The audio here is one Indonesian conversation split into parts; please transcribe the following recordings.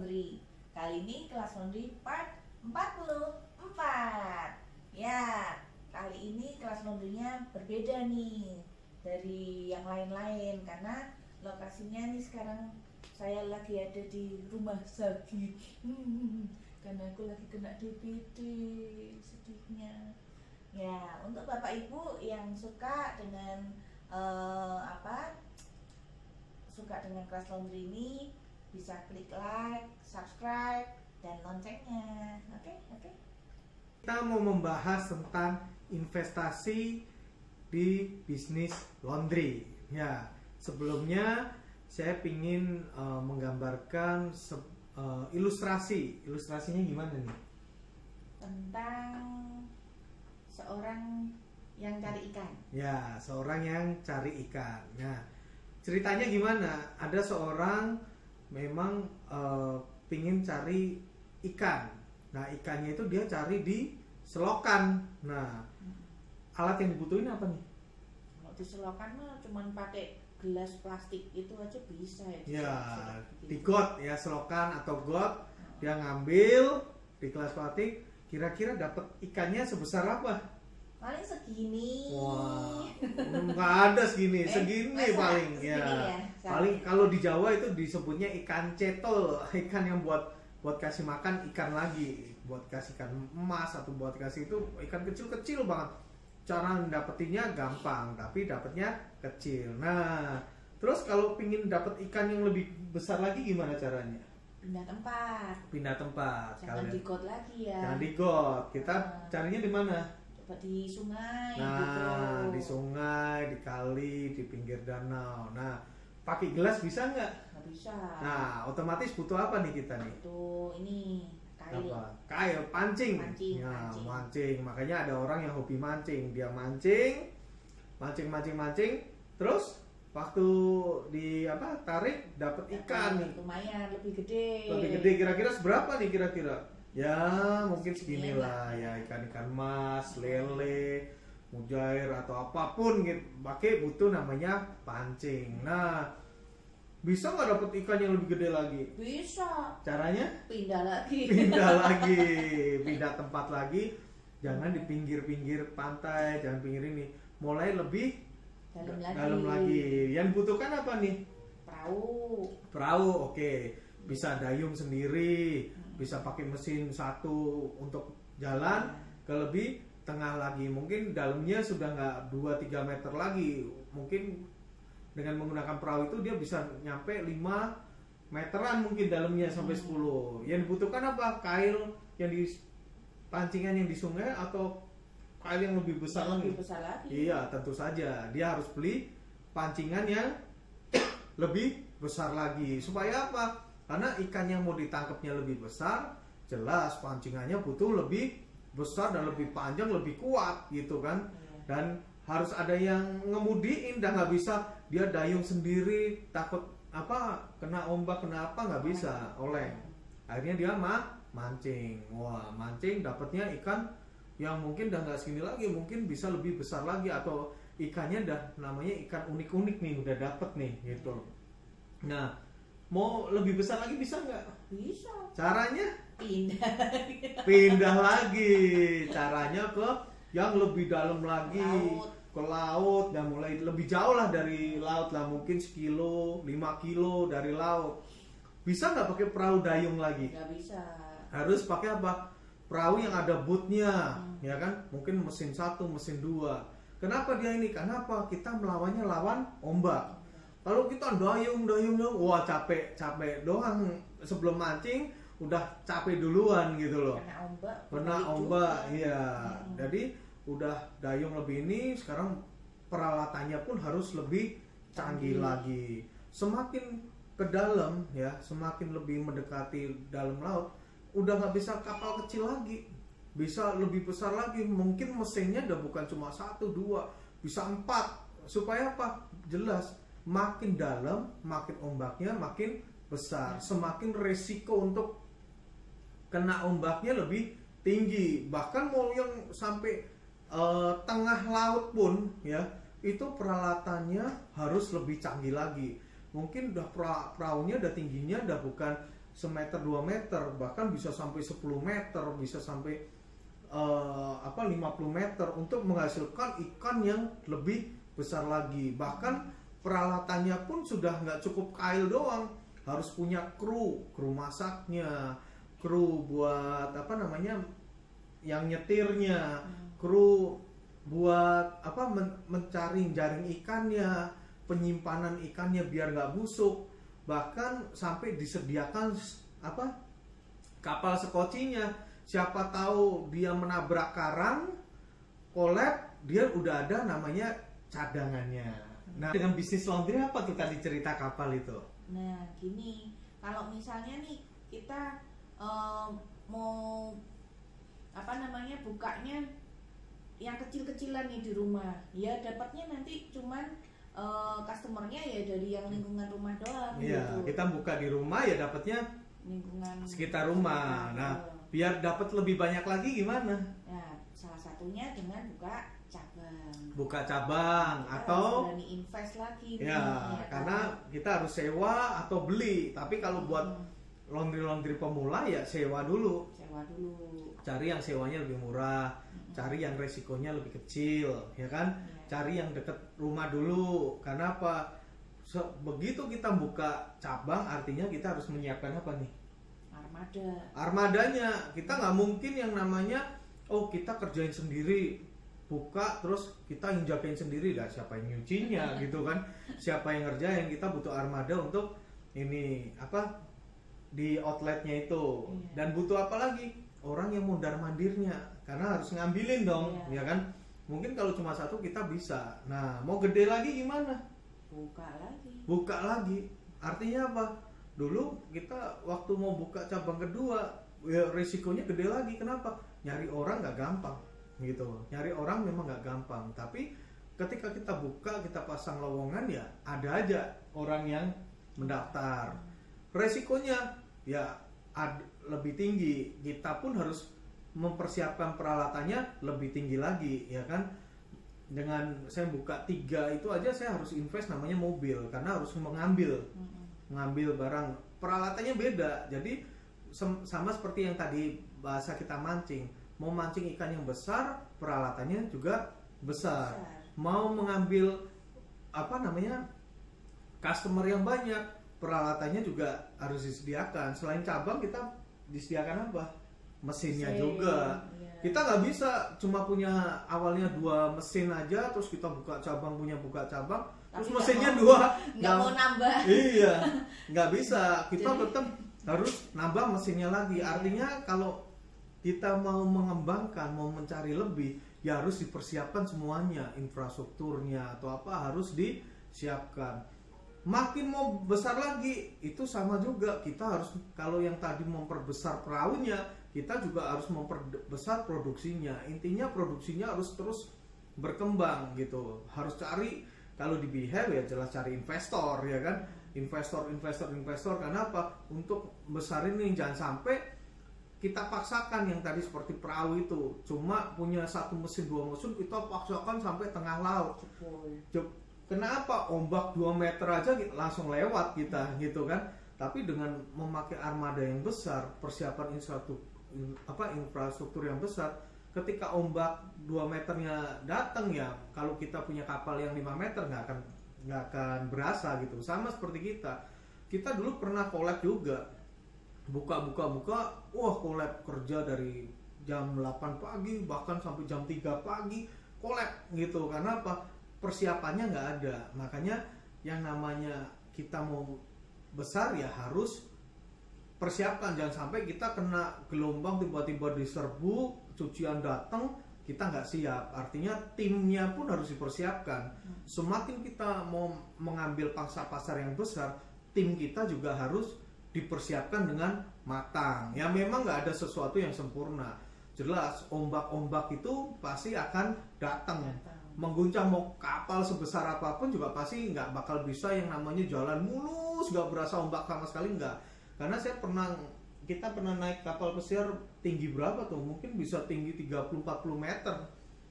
laundry. Kali ini kelas laundry part 44. Ya, kali ini kelas laundrynya berbeda nih dari yang lain-lain karena lokasinya nih sekarang saya lagi ada di rumah sakit. Karena aku lagi kena DBD, sedihnya. Ya, untuk Bapak Ibu yang suka dengan suka dengan kelas laundry ini bisa klik like, subscribe, dan loncengnya. Oke. Kita mau membahas tentang investasi di bisnis laundry. Ya, sebelumnya saya ingin menggambarkan ilustrasi. Ilustrasinya gimana nih? Tentang seorang yang cari ikan. Ya, seorang yang cari ikan. Nah, ceritanya gimana? Ada seorang memang pingin cari ikan. Nah, ikannya itu dia cari di selokan. Nah, alat yang dibutuhin apa nih? Kalau di selokan mah cuman pakai gelas plastik itu aja bisa ya. Ya, di got ya, selokan atau got, dia ngambil di gelas plastik. Kira-kira dapat ikannya sebesar apa? Paling segini. Wah, nggak ada segini, segini paling ya. Paling kalau di Jawa itu disebutnya ikan cetol, ikan yang buat kasih makan ikan lagi, buat kasih ikan emas atau buat kasih itu ikan kecil-kecil banget. Cara dapetinnya gampang, tapi dapatnya kecil. Nah, terus kalau pingin dapat ikan yang lebih besar lagi gimana caranya? Pindah tempat. Pindah tempat. Jangan di got lagi ya. Jangan di got. Kita carinya di mana? Di sungai. Nah, gitu. Di sungai, di kali, di pinggir danau. Nah, pakai gelas bisa nggak? Nggak bisa. Nah, otomatis butuh apa nih kita nih? Butuh ini kail. Apa? Kail, pancing. Mancing. Makanya ada orang yang hobi mancing. Dia mancing. Terus waktu tarik dapat ikan nih. Lumayan, lebih gede. Kira-kira seberapa nih kira-kira? Ya mungkin seginilah ya, ikan-ikan mas, lele, mujair atau apapun gitu. Pakai butuh namanya pancing. Nah, bisa nggak dapet ikan yang lebih gede lagi? Bisa. Caranya? Pindah lagi. Pindah tempat lagi. Jangan di pinggir-pinggir pantai, jangan pinggir ini. Mulai lebih dalam lagi. Yang butuhkan apa nih? Perahu, oke. Bisa dayung sendiri. Bisa pakai mesin satu untuk jalan ke lebih tengah lagi. Mungkin dalamnya sudah nggak 2-3 meter lagi. Mungkin dengan menggunakan perahu itu dia bisa nyampe 5 meteran mungkin dalamnya sampai 10. Yang dibutuhkan apa? Kail yang di pancingan yang di sungai atau kail yang lebih besar lagi? Iya, tentu saja. Dia harus beli pancingan yang lebih besar lagi. Supaya apa? Karena ikan yang mau ditangkapnya lebih besar, jelas pancingannya butuh lebih besar dan lebih panjang, lebih kuat gitu kan. Dan harus ada yang ngemudiin, dan nggak bisa dia dayung sendiri, takut kena ombak, kena apa, nggak bisa, oleng. Akhirnya dia mancing. Wah, mancing dapatnya ikan yang mungkin udah nggak segini lagi, mungkin bisa lebih besar lagi, atau ikannya udah namanya ikan unik-unik nih, udah dapet nih gitu. Nah, mau lebih besar lagi bisa nggak? Bisa. Caranya? Pindah lagi. Caranya ke yang lebih dalam lagi, ke laut, dan mulai lebih jauh lah dari laut lah, mungkin 1 kilo, 5 kilo dari laut. Bisa nggak pakai perahu dayung lagi? Nggak bisa. Harus pakai apa? Perahu yang ada bootnya, ya kan? Mungkin mesin 1, mesin 2. Kenapa dia ini? Karena apa? Kita melawannya lawan ombak. Kalau kita dayung, wah capek doang. Sebelum mancing udah capek duluan gitu loh. Kena ombak, iya. Jadi udah dayung lebih ini, sekarang peralatannya pun harus lebih canggih lagi. Semakin ke dalam ya, semakin lebih mendekati dalam laut, udah nggak bisa kapal kecil lagi, bisa lebih besar lagi. Mungkin mesinnya udah bukan cuma 1, 2, bisa 4. Supaya apa? Jelas, makin dalam, makin ombaknya makin besar, semakin resiko untuk kena ombaknya lebih tinggi. Bahkan mau yang sampai tengah laut pun ya, itu peralatannya harus lebih canggih lagi. Mungkin udah perahunya udah tingginya udah bukan semeter 2 meter, bahkan bisa sampai 10 meter, bisa sampai 50 meter untuk menghasilkan ikan yang lebih besar lagi. Bahkan peralatannya pun sudah nggak cukup kail doang, harus punya kru masaknya, kru buat yang nyetirnya, kru buat mencari jaring ikannya, penyimpanan ikannya biar nggak busuk, bahkan sampai disediakan kapal sekocinya. Siapa tahu dia menabrak karang, kolab, dia udah ada namanya cadangannya. Nah, dengan bisnis laundry apa tuh tadi cerita kapal itu? Nah, gini, kalau misalnya nih kita mau bukanya yang kecil-kecilan nih di rumah, ya dapatnya nanti cuman customernya ya dari yang lingkungan rumah doang. Iya, gitu. kita buka di rumah ya dapatnya lingkungan sekitar rumah. Nah, biar dapat lebih banyak lagi gimana? Nah, salah satunya dengan buka cabang. Buka cabang Kita atau harus berani invest lagi. ya, karena kita harus sewa atau beli. Tapi kalau buat laundry pemula ya sewa dulu. Cari yang sewanya lebih murah, cari yang resikonya lebih kecil, ya kan? Cari yang deket rumah dulu. Karena apa? Begitu kita buka cabang, artinya kita harus menyiapkan apa nih? Armadanya. Kita nggak mungkin yang namanya kita kerjain sendiri, buka terus kita yang jagain sendiri, lah siapa yang nyucinya gitu kan? Siapa yang ngerjain? Kita butuh armada untuk ini di outletnya itu. Dan butuh apa lagi? Orang yang mondar mandirnya, karena harus ngambilin dong, ya kan? Mungkin kalau cuma satu kita bisa. Nah, mau gede lagi gimana? Buka lagi. Artinya apa? Dulu kita waktu mau buka cabang kedua, ya resikonya gede lagi. Kenapa? Nyari orang nggak gampang, gitu. Nyari orang memang nggak gampang. Tapi ketika kita buka, kita pasang lowongan, ya ada aja orang yang mendaftar. Resikonya ya lebih tinggi. Kita pun harus mempersiapkan peralatannya lebih tinggi lagi, ya kan? Dengan saya buka 3 itu aja saya harus invest namanya mobil, karena harus mengambil barang. Peralatannya beda. Jadi sama seperti yang tadi bahasa kita mancing. Mau mancing ikan yang besar, peralatannya juga besar. Mau mengambil customer yang banyak, peralatannya juga harus disediakan. Selain cabang, kita disediakan apa? Mesinnya juga. Kita nggak bisa cuma punya awalnya 2 mesin aja, terus kita buka cabang, terus mesinnya 2, nggak mau nambah. Iya, nggak bisa. Kita tetap harus nambah mesinnya lagi. Artinya kalau kita mau mengembangkan, mau mencari lebih, ya harus dipersiapkan semuanya, infrastrukturnya atau apa harus disiapkan. Makin mau besar lagi, itu sama juga. Kita harus, kalau yang tadi memperbesar perahunya, kita juga harus memperbesar produksinya. Intinya produksinya harus terus berkembang gitu. Harus cari, kalau di Behave ya jelas cari investor, ya kan? Investor. Karena apa? Untuk besarin ini, jangan sampai kita paksakan yang tadi seperti perahu itu. Cuma punya 1 mesin, 2 mesin, kita paksakan sampai tengah laut. Kenapa? Ombak 2 meter aja langsung lewat kita, gitu kan? Tapi dengan memakai armada yang besar, persiapan infrastruktur yang besar, ketika ombak 2 meternya datang, ya kalau kita punya kapal yang 5 meter nggak akan berasa gitu. Sama seperti kita dulu pernah collab juga, buka, collab kerja dari jam 8 pagi bahkan sampai jam 3 pagi collab gitu. Karena apa? Persiapannya nggak ada. Makanya yang namanya kita mau besar ya harus persiapkan. Jangan sampai kita kena gelombang tiba-tiba diserbu, cucian datang, kita nggak siap. Artinya timnya pun harus dipersiapkan. Semakin kita mau mengambil pangsa pasar yang besar, tim kita juga harus dipersiapkan dengan matang. Ya memang nggak ada sesuatu yang sempurna. Jelas ombak-ombak itu pasti akan datang. Mengguncang, mau kapal sebesar apapun juga pasti nggak bakal bisa yang namanya jalan mulus, nggak berasa ombak sama sekali, nggak. Karena kita pernah naik kapal pesiar tinggi berapa tuh? Mungkin bisa tinggi 30-40 meter,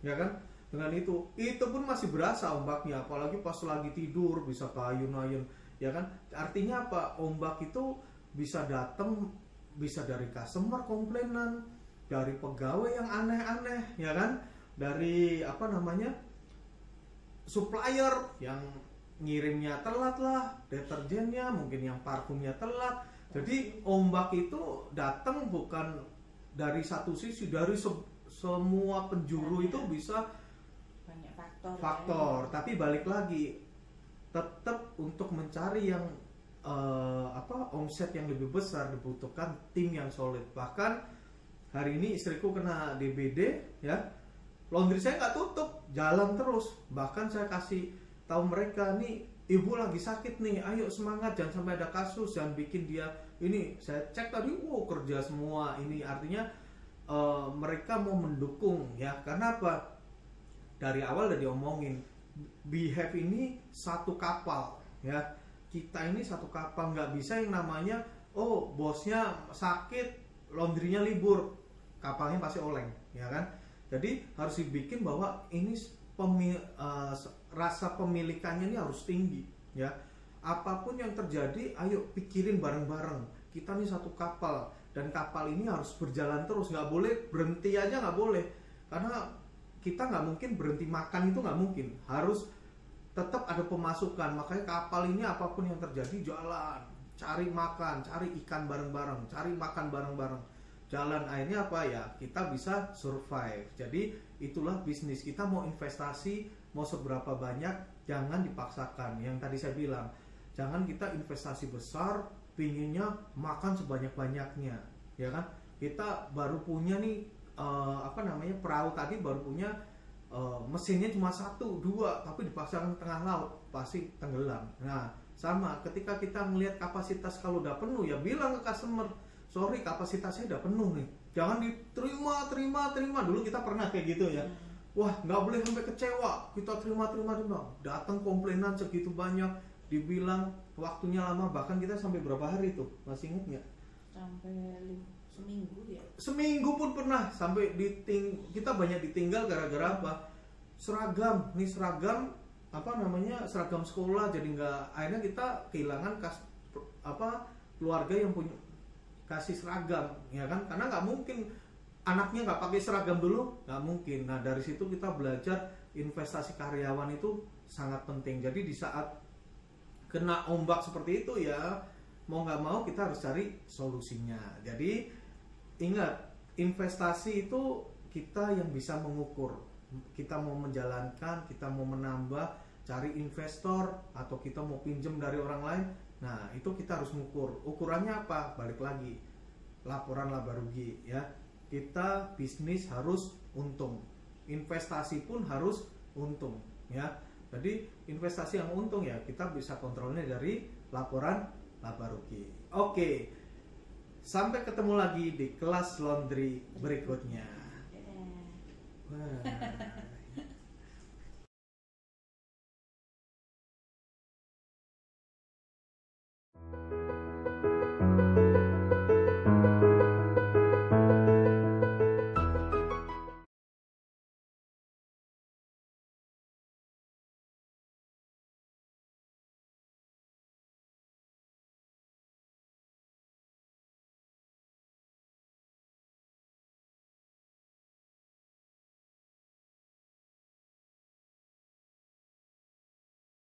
ya kan? Dengan itu pun masih berasa ombaknya, apalagi pas lagi tidur bisa keayun-ayun, ya kan? Artinya apa? Ombak itu bisa datang, bisa dari customer komplainan, dari pegawai yang aneh-aneh, ya kan, dari supplier yang ngirimnya telat lah, deterjennya, mungkin yang parfumnya telat. Jadi ombak itu datang bukan dari satu sisi, dari semua penjuru itu bisa banyak faktor. Tapi balik lagi, tetap untuk mencari yang omset yang lebih besar dibutuhkan tim yang solid. Bahkan hari ini istriku kena DBD, ya, laundry saya nggak tutup, jalan terus. Bahkan saya kasih tahu mereka, nih ibu lagi sakit nih, ayo semangat, jangan sampai ada kasus, jangan bikin dia ini. Saya cek tadi, kerja semua. Ini artinya mereka mau mendukung, ya. Karena apa? Dari awal udah diomongin, Behave ini satu kapal, ya. Kita ini satu kapal, nggak bisa yang namanya bosnya sakit, laundrynya libur, kapalnya pasti oleng, ya kan? Jadi harus dibikin bahwa ini rasa pemilikannya ini harus tinggi, ya. Apapun yang terjadi, ayo pikirin bareng-bareng. Kita ini satu kapal, dan kapal ini harus berjalan terus, nggak boleh berhenti aja, nggak boleh. Karena kita nggak mungkin berhenti makan, itu nggak mungkin. Harus tetap ada pemasukan. Makanya kapal ini apapun yang terjadi jalan, cari makan, cari ikan bareng-bareng, cari makan bareng-bareng, jalan. Akhirnya apa ya? Kita bisa survive. Jadi itulah bisnis. Kita mau investasi, mau seberapa banyak, jangan dipaksakan. Yang tadi saya bilang, jangan kita investasi besar, pinginnya makan sebanyak-banyaknya, ya kan? Kita baru punya nih perahu tadi baru punya, mesinnya cuma 1, 2, tapi dipaksakan tengah laut, pasti tenggelam. Nah, sama ketika kita melihat kapasitas, kalau udah penuh ya bilang ke customer, sorry kapasitasnya udah penuh nih, jangan terima. Dulu kita pernah kayak gitu ya, wah nggak boleh sampai kecewa, kita terima. Datang komplainan segitu banyak, dibilang waktunya lama, bahkan kita sampai berapa hari tuh, masih inget nggak? Sampai seminggu ya. Seminggu pun pernah, sampai kita banyak ditinggal gara-gara apa? Seragam seragam sekolah, jadi nggak, akhirnya kita kehilangan keluarga yang punya kasih seragam, ya kan? Karena nggak mungkin anaknya nggak pakai seragam dulu, nggak mungkin. Nah dari situ kita belajar investasi karyawan itu sangat penting. Jadi di saat kena ombak seperti itu ya, mau nggak mau kita harus cari solusinya. Jadi ingat, investasi itu kita yang bisa mengukur. Kita mau menjalankan, kita mau menambah, cari investor, atau kita mau pinjam dari orang lain. Nah itu kita harus mengukur. Ukurannya apa? Balik lagi, laporan laba rugi, ya. Kita bisnis harus untung, investasi pun harus untung, ya. Jadi investasi yang untung ya kita bisa kontrolnya dari laporan laba rugi. Oke. Sampai ketemu lagi di kelas laundry berikutnya. Wah.